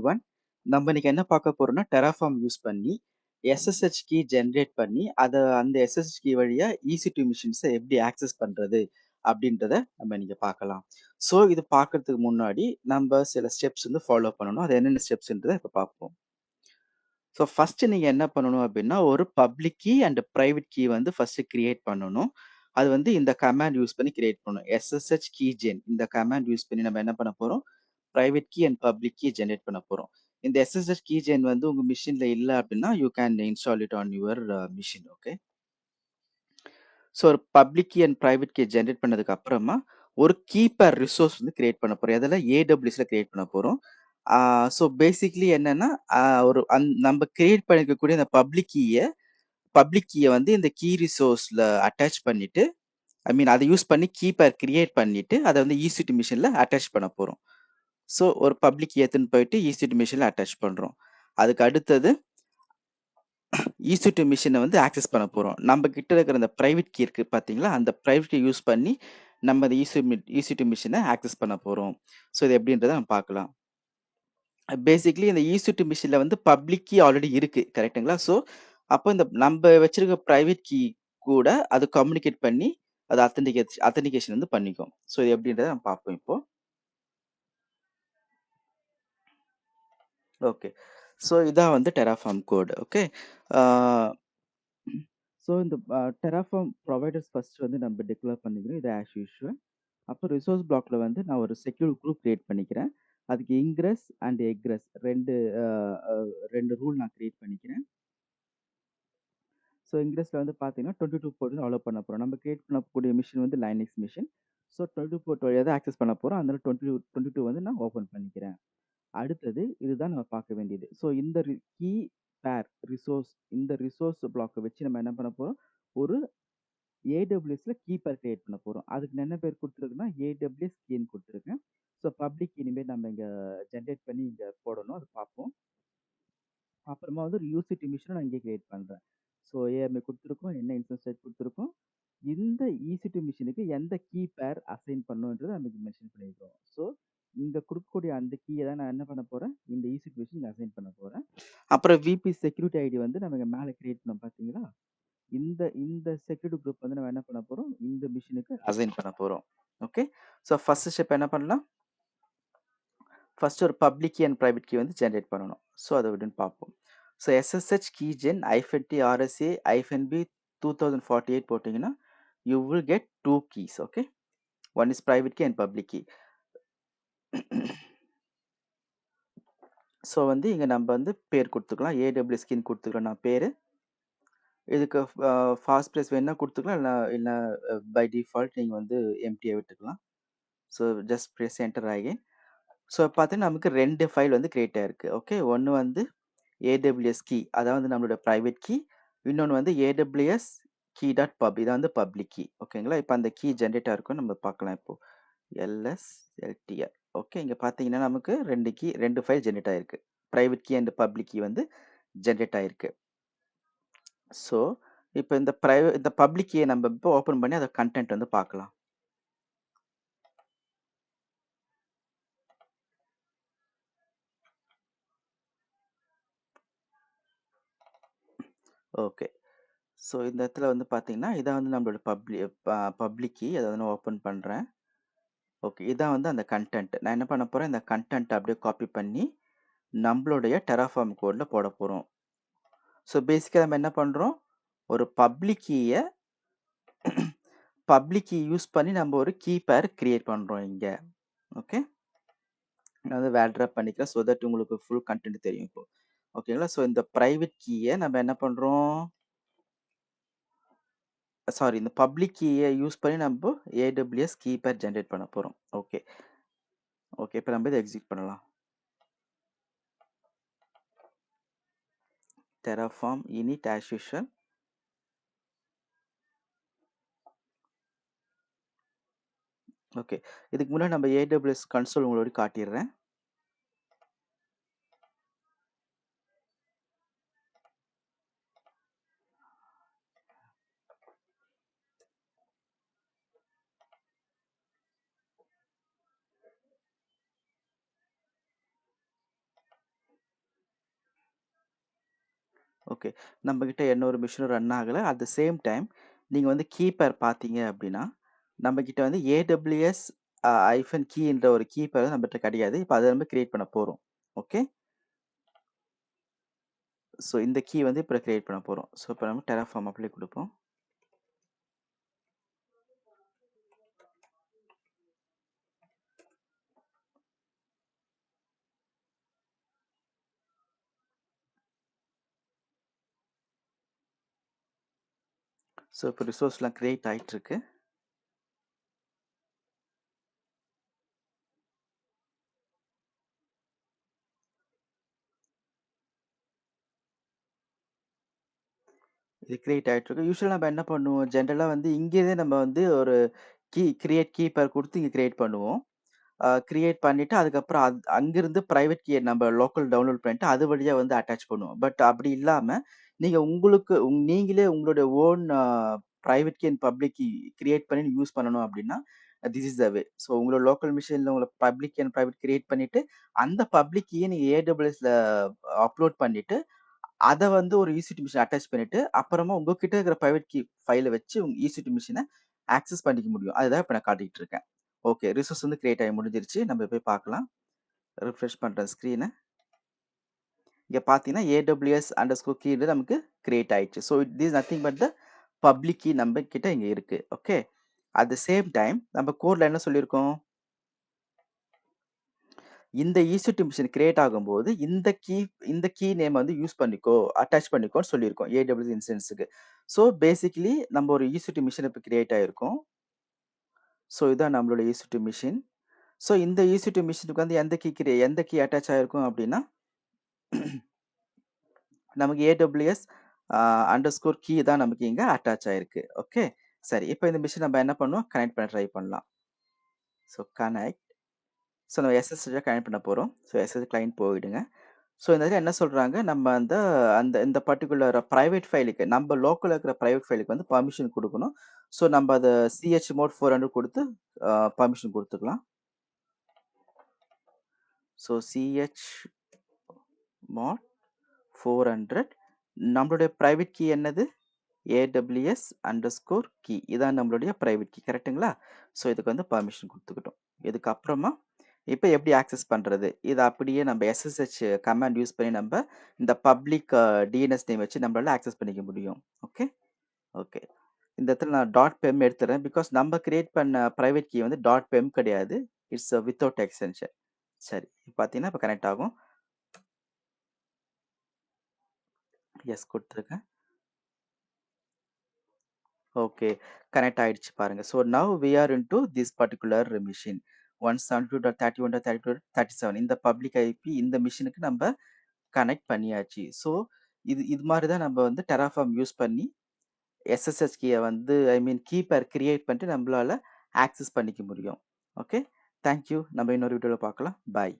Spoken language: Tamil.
எவ்ரிவன். நம்ம இன்னைக்கு என்ன பார்க்க போறோம்னா, Terraform யூஸ் பண்ணி SSH கீ ஜெனரேட் பண்ணி, அந்த SSH கீ வழியா EC2 மிஷின்ஸ எப்படி ஆக்சஸ் பண்றது அப்படின்றத நம்ம இன்னைக்கு பார்க்கலாம். ஸோ இது பார்க்கறதுக்கு முன்னாடி நம்ம சில ஸ்டெப்ஸ் வந்து ஃபாலோ பண்ணணும். அது என்னென்ன ஸ்டெப்ஸ்ன்றத இப்ப பார்ப்போம். ஸோ ஃபர்ஸ்ட் நீங்க என்ன பண்ணணும் அப்படின்னா, ஒரு public key and private key வந்து ஃபர்ஸ்ட் கிரியேட் பண்ணணும். அது வந்து இந்த கமாண்ட் யூஸ் பண்ணி கிரியேட் பண்ணணும். SSH keygen இந்த கமாண்ட் யூஸ் பண்ணி நம்ம என்ன பண்ண போறோம்? Private key and public key generate பண்ண போறோம். இந்த SSH keygen வந்து உங்க மிஷின்ல இல்ல அப்படின்னா, you can install it on your machine. Okay. So ஒரு public key and private key generate பண்ணதுக்கு அப்புறமா ஒரு கீ பேர் ரிசோர்ஸ் வந்து கிரியேட் பண்ண போறோம். எதில் AWSல கிரியேட் பண்ண போறோம். ஸோ பேசிக்லி என்னன்னா, ஒரு நம்ம கிரியேட் பண்ணிருக்கக்கூடிய அந்த பப்ளிக் கீய வந்து இந்த கீ ரிசோர்ஸ்ல அட்டாச் பண்ணிட்டு, ஐ மீன் அத யூஸ் பண்ணி கீ பேர் கிரியேட் பண்ணிட்டு, அத வந்து EC2 மிஷின்ல அட்டாச் பண்ண போறோம். ஸோ ஒரு பப்ளிக் கீ எடுத்துன்னு போயிட்டு EC2 மிஷின்ல அட்டாச் பண்றோம். அதுக்கு அடுத்தது EC2 மிஷின வந்து ஆக்சஸ் பண்ண போறோம். நம்ம கிட்ட இருக்கிற அந்த பிரைவேட் கீ இருக்கு பார்த்தீங்களா? அந்த பிரைவேட் கீ யூஸ் பண்ணி நம்ம அந்த EC2 மிஷின ஆக்சஸ் பண்ண போறோம். ஸோ இது எப்படின்றத நம்ம பார்க்கலாம். பேசிக்கலி இந்த EC2 மிஷின்ல வந்து பப்ளிக் கீ ஆல்ரெடி இருக்கு. கரெக்ட்டுங்களா? ஸோ அப்போ இந்த நம்ம வச்சிருக்க பிரைவேட் கீ கூட அது கம்யூனிகேட் பண்ணி அது ஆத்தென்டிகேஷன் வந்து பண்ணிக்கும். ஸோ இது எப்படின்றத நம்ம பார்ப்போம் இப்போ. ஓகே. ஸோ இதான் வந்து Terraform கோட். ஓகே. ஆ ஸோ இந்த Terraform ப்ரொவைடர்ஸ் ஃபர்ஸ்ட் வந்து நம்ம டிக்ளேர் பண்ணிக்கிறோம். இது ஆஸ் யூசுவல். அப்போ ரிசோர்ஸ் பிளாக்ல வந்து நான் ஒரு செக்யூர் குரூப் கிரியேட் பண்ணிக்கிறேன். அதுக்கு இன்கிரஸ் அண்ட் எக்ரெஸ் 2 ரூல் நான் கிரியேட் பண்ணிக்கிறேன். ஸோ இன்கிரஸ்ல வந்து பார்த்தீங்கன்னா 22 போர்ட் வந்து அலோவ் பண்ண போறோம். நம்ம கிரியேட் பண்ணக்கூடிய மிஷின் வந்து லைனக்ஸ் மிஷின். ஸோ 22 போர்ட் வழியா தான் ஆக்சஸ் பண்ண போறோம். அதனால 22 வந்து நான் ஓப்பன் பண்ணிக்கிறேன். அடுத்தது இதுதான் நம்ம பார்க்க வேண்டியது. ஸோ இந்த கீ பேர் இந்த ரிசோர்ஸ் பிளாக்க வச்சு நம்ம என்ன பண்ண போறோம்? ஒரு AWSல கீ பேர் கிரியேட் பண்ண போறோம். அதுக்கு நான் என்ன பேர் குடுத்துருக்கேன்னா, AWS கீன்னு குடுத்துருக்கேன். ஸோ பப்ளிக் இனிமேல் நம்ம இங்க ஜெனரேட் பண்ணி இங்க போடணும். அது பார்ப்போம். அப்புறமா வந்து ஒரு UCT மிஷின நான் இங்கே கிரியேட் பண்றேன். So AMA குடுத்துருக்கோம். என்ன இன்ஸ்டன்ஸ் டைப் குடுத்துருக்கோம். இந்த EC2 மிஷினுக்கு எந்த கீ பேர் அசைன் பண்ணணும்ன்றத நம்ம இங்க மென்ஷன் பண்ணியிருக்கோம். ஸோ இங்க குடுக்கக்கூடிய அந்த கீய தான் நான் என்ன பண்ண போறேன்? இந்த EC2 மிஷினுக்கு அசைன் பண்ண போறேன். அப்புறம் VP செக்யூரிட்டி ஐடி வந்து நம்ம இங்க மேல கிரியேட் பண்ணோம் பார்த்தீங்களா? இந்த இந்த செக்யூரிட்டி குரூப் வந்து நம்ம என்ன பண்ண போறோம்? இந்த மிஷினுக்கு அசைன் பண்ண போறோம். ஓகே. ஸோ ஃபர்ஸ்ட் ஸ்டெப் என்ன பண்ணலாம்? ஃபர்ஸ்ட் ஒரு public key and private key வந்து ஜெனரேட் பண்ணணும். ஸோ அத எப்படின்னு பார்ப்போம். So SSH keygen -t RSA -b 2048 போட்டீங்கன்னா, you will get 2 keys. Okay. One is private key and public key. So வந்து இங்க நம்ம வந்து பேர் குடுத்துக்கலாம். AWS கீன்னு குடுத்துக்கிறேன் நான் பேரு. இதுக்கு ஃபாஸ்ட் ப்ளேஸ் வேணும்னா குடுத்துக்கலாம். இல்ல பை டிஃபால்ட் நீங்க வந்து எம்ப்டியா விட்டுக்கலாம். So just press enter again. So பார்த்தீங்கன்னா நமக்கு 2 ஃபைல் வந்து கிரியேட் ஆயிருக்கு. ஓகே. ஒண்ணு வந்து AWS கீ அதாவது நம்மளோட பிரைவேட் கீ. இன்னொன்னு வந்து AWS key.pub இதான் வந்து பப்ளிக் கீ. ஓகேங்களா? இப்ப அந்த கீ ஜெனரேட் ஆயிருக்குன்னு நம்ம பார்க்கலாம் இப்போ. LSLTR. ஓகே. இங்க பார்த்தீங்கன்னா நமக்கு 2 ஃபைல் ஜெனரேட் ஆயிருக்கு. Private key and public key வந்து ஜெனரேட் ஆயிருக்கு. ஸோ இப்ப இந்த பப்ளிக் கீய நம்ம இப்போ ஓப்பன் பண்ணி அத கன்டென்ட் வந்து பார்க்கலாம். ஓகே. ஸோ இந்த இடத்துல வந்து பார்த்தீங்கன்னா, இதான் வந்து நம்மளோட பப்ளிக் கீ. அத வந்து நான் ஓப்பன் பண்றேன். ஓகே. இதான் வந்து அந்த கன்டென்ட். நான் என்ன பண்ண போறேன், இந்த கன்டென்ட்ட அப்படியே காப்பி பண்ணி நம்மளுடைய Terraform கோட்ல போடப் போறோம். ஸோ பேசிக்கா நம்ம என்ன பண்றோம், ஒரு பப்ளிக் கீ யூஸ் பண்ணி நம்ம ஒரு கீ பேர் கிரியேட் பண்றோம் இங்க. ஓகே. நான் வந்து வேர் ட்ராப் பண்ணிக்கிறேன். ஸோ தட் உங்களுக்கு ஃபுல் கன்டென்ட் தெரியும் இப்போ. ஓகேங்களா? ஸோ இந்த பிரைவேட் கீய நம்ம என்ன பண்றோம், சாரி இந்த பப்ளிக் கீய யூஸ் பண்ணி நம்ம AWS கீ பேர் ஜெனரேட் பண்ண போறோம். ஓகே. ஓகே. இப்ப நம்ம இத எக்ஸிக்யூட் பண்ணலாம். Terraform init as usual. Okay. இதுக்கு முன்னாடி நம்ம AWS கன்சோல் உங்களுக்கு காட்டிடுறேன். ஓகே. நம்மகிட்ட இன்னொரு மிஷினும் ரன் ஆகல. அட் த சேம் டைம் நீங்க வந்து கீ பேர் பார்த்தீங்க அப்டின்னா, நம்மகிட்ட வந்து ஏடபிள்யூஎஸ் ஹைஃபன் கீன்ற ஒரு கீ பேர் நம்மட்ட கிடையாது. இப்ப அத நம்ம கிரியேட் பண்ண போறோம். ஓகே. ஸோ இந்த கீ வந்து இப்ப கிரியேட் பண்ண போறோம். ஸோ இப்ப நம்ம Terraform அப்ளை குடுப்போம். ஸோ இப்ப ரிசோர்ஸ்லாம் கிரியேட் ஆயிட்டுருக்கு. இது கிரியேட் ஆயிட்டுருக்கு. யூசுவலா நம்ம என்ன பண்ணுவோம், ஜெனரலா வந்து இங்கேருந்தே நம்ம வந்து ஒரு கிரியேட் கீ பேர் குடுத்து இங்க கிரியேட் பண்ணுவோம். கிரியேட் பண்ணிட்டு அதுக்கப்புறம் அங்கிருந்து பிரைவேட் கீய நம்ம லோக்கல் டவுன்லோட் பண்ணிட்டு அது வழியா வந்து அட்டாச் பண்ணுவோம். பட் அப்படி இல்லாம, நீங்க உங்களுக்கு நீங்களே உங்களுடைய own private key and public key create பண்ணி யூஸ் பண்ணணும் அப்படின்னா, this is the way. So உங்களோட லோக்கல் மெஷின்ல உங்கள பப்ளிக் அண்ட் பிரைவேட் கிரியேட் பண்ணிட்டு, அந்த பப்ளிக் கீய நீங்க AWSல அப்லோட் பண்ணிட்டு, அத வந்து ஒரு EC2 மிஷின் அட்டாச் பண்ணிட்டு, அப்புறமா உங்ககிட்ட இருக்கிற பிரைவேட் கீ ஃபைல வச்சு உங்க EC2 மிஷின ஆக்சஸ் பண்ணிக்க முடியும். அதுதான் இப்ப நான் காட்டிட்டு இருக்கேன். ஓகே. ரிசோர்ஸ் வந்து கிரியேட் ஆகி முடிஞ்சிருச்சு. நம்ம போய் பார்க்கலாம். ரிஃப்ரெஷ் பண்றேன் ஸ்க்ரீன. இங்க பார்த்தீங்கன்னா, AWS_keyன்றது நமக்கு கிரியேட் ஆயிடுச்சு. So this is nothing but the public key நம்ம கிட்ட இங்க இருக்கு. Okay. At the same time நம்ம கோட்ல என்ன சொல்லியிருக்கோம்? இந்த EC2 மிஷின் கிரியேட் ஆகும்போது, இந்த கீ நேம் வந்து யூஸ் பண்ணிக்கோ, அட்டாச் பண்ணிக்கோன்னு சொல்லியிருக்கோம். AWS இன்ஸ்டன்ஸ்க்கு. ஸோ பேசிக்கலி நம்ம ஒரு EC2 மிஷின் இப்ப கிரியேட் ஆயிருக்கும். ஸோ இதான் நம்மளோட EC2 மிஷின். ஸோ இந்த EC2 மிஷினுக்கு வந்து எந்த கீ அட்டாச் ஆயிருக்கும் அப்டின்னா, நமக்கு AWS அண்டர்ஸ்கோர் கீ தான் நமக்கு இங்க அட்டாச் ஆயிருக்கு. ஓகே. சரி. இப்ப இந்த மிஷின் நம்ம என்ன பண்ணுவோம்? கனெக்ட் பண்ண ட்ரை பண்ணலாம். So connect. ஸோ நம்ம SSH கனெக்ட் பண்ண போறோம். ஸோ SSH கிளையன்ட் போயிடுங்க. ஸோ இந்த இதுல என்ன சொல்றாங்க, நம்ம அந்த அந்த இந்த பர்ட்டிகுலர் பிரைவேட் ஃபைலுக்கு நம்ம லோக்கல்ல இருக்கிற பிரைவேட் ஃபைலுக்கு வந்து பெர்மிஷன் குடுக்கணும். ஸோ நம்ம அத chmod 400 குடுத்து பெர்மிஷன் குடுத்துக்கலாம். ஸோ chmod 400 நம்மளுடைய பிரைவேட் கீ என்னது? AWS_key இதான் நம்மளுடைய பிரைவேட் கீ கரெக்ட்டுங்களா? ஸோ இதுக்கு வந்து பெர்மிஷன் குடுத்துக்கிட்டோம். இதுக்கு அப்புறமா இப்ப எப்படி ஆக்சஸ் பண்றது? இத அப்படியே நம்ம SSH கமாண்ட் யூஸ் பண்ணி நம்ப இந்த பப்ளிக் DNS நேம் வச்சு நம்மளால ஆக்சஸ் பண்ணிக்க முடியும். Okay, okay. இந்த இடத்துல நான் .pem எடுத்துறேன். பிகாஸ் நம்ம கிரியேட் பண்ண பிரைவேட் கீ வந்து .pem கிடையாது. It's without extension. சரி. பார்த்தீங்கன்னா, இப்ப கனெக்ட் ஆகும். எஸ் குடுத்துருக்கேன். ஓகே. கனெக்ட் ஆயிடுச்சு பாருங்க. So now we are into this particular machine. 172.31.31.37 இந்த பப்ளிக் ஐபி இந்த மெஷினுக்கு நம்ப கனெக்ட் பண்ணியாச்சு. ஸோ இது இது மாரி தான் நம்ம வந்து Terraform யூஸ் பண்ணி SSH கீய வந்து ஐ மீன் கீ பேர் கிரியேட் பண்ணிட்டு நம்மளால ஆக்சஸ் பண்ணிக்க முடியும். ஓகே. Thank you. நம்ம இன்னொரு வீடியோல பார்க்கலாம். பாய்.